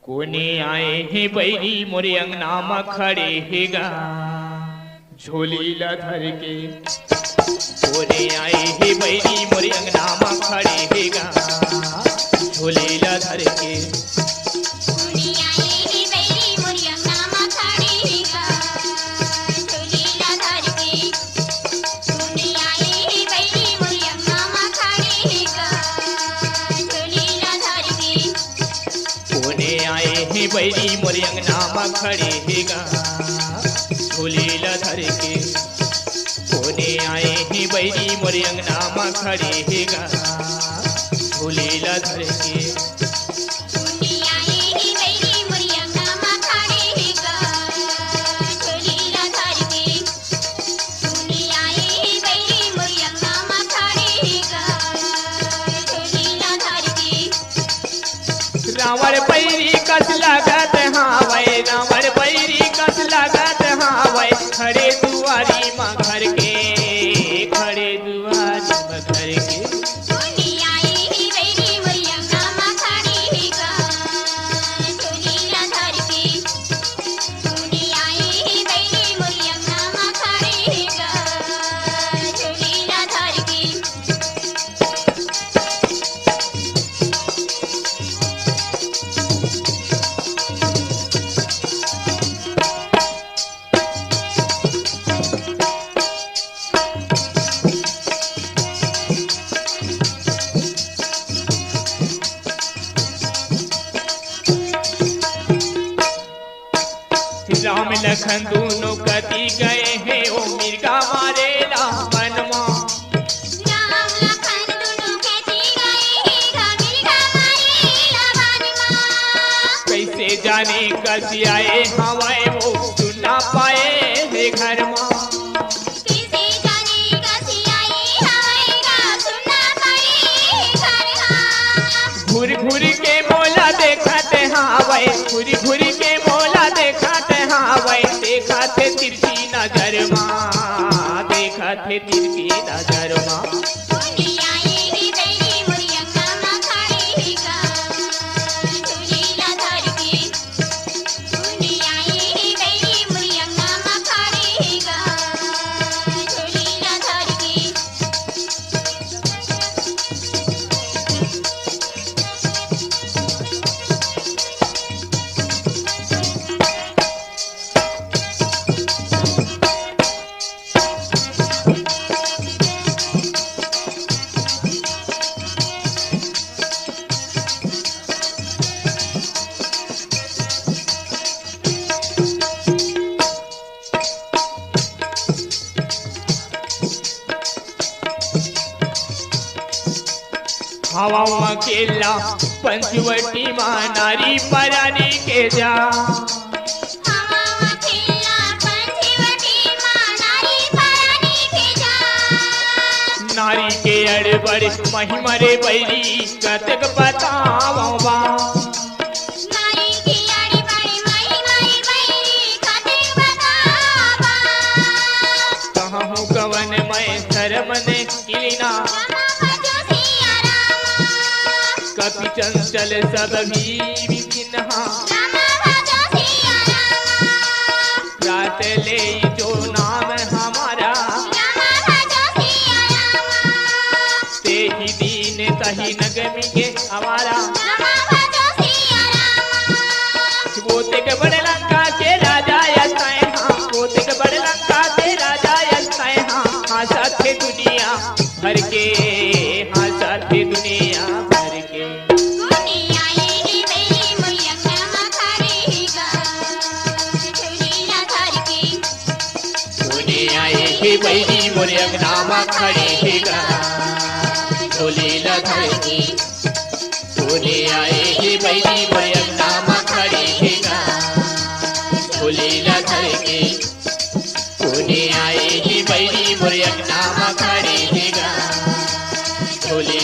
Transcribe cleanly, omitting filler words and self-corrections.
कोने आए हैं बैरी मोरे अंगना में खड़े हेगा झोली लधर के। कोने आए हैं बैरी मोरे अंगना में खड़े हेगा झोली लधर के। बैरी मोरे अंगना में खड़े हेगा झोली लधर के। कोने आए हैं बैरी मोरे अंगना में खड़े हेगा झोली लधर के। रावण बैरी कस लागत हावै रावण बैरी कस लागत हावै खड़े दुआरी माँ घर के खड़े दुआरी माँ घर के। राम लखन दोनों कति गए हैं ओ मिर्गा मारेला वनमा। राम लखन दोनों कति गए हैं मिर्गा मारेला वनमा। कैसे जाने कसी आए हवाए वो सुन ना पाए है घर माँ। कैसे जाने कसी आए हवाए सुन ना पाए घर माँ। घुर घुर के मोला देखते हावै घुर घुर के मोला देखते हावै देखा थे तिरछी नजर माँ देखा थे तिरछी नजर माँ। हवा अकेला पंचवटी माँ नारी परानी के जा। नारी के अड़बड़ महिमा रे बैरी कतक बताओ बा। कहाँ हूँ कवन मैं शर्म ने किलिना कपि चंचल सब भी चिन्हा। रात ले जो नाम हमारा ते ही दीन तही नगमी के हमारा। गोते के बड़े लंका के राजा यसाए हाँ गोते के बड़े लंका के राजा यसाए हाँ। हाँ साथे दुनिया भर के हाँ साथे दुनिया भर के। बैरी मोरे अंगना में खड़े हेगा झोली लधर के। कोने आए हे बैरी मोरे अंगना में खड़े हेगा झोली लधर के। कोने आए हे बैरी मोरे अंगना में खड़े हेगा झोली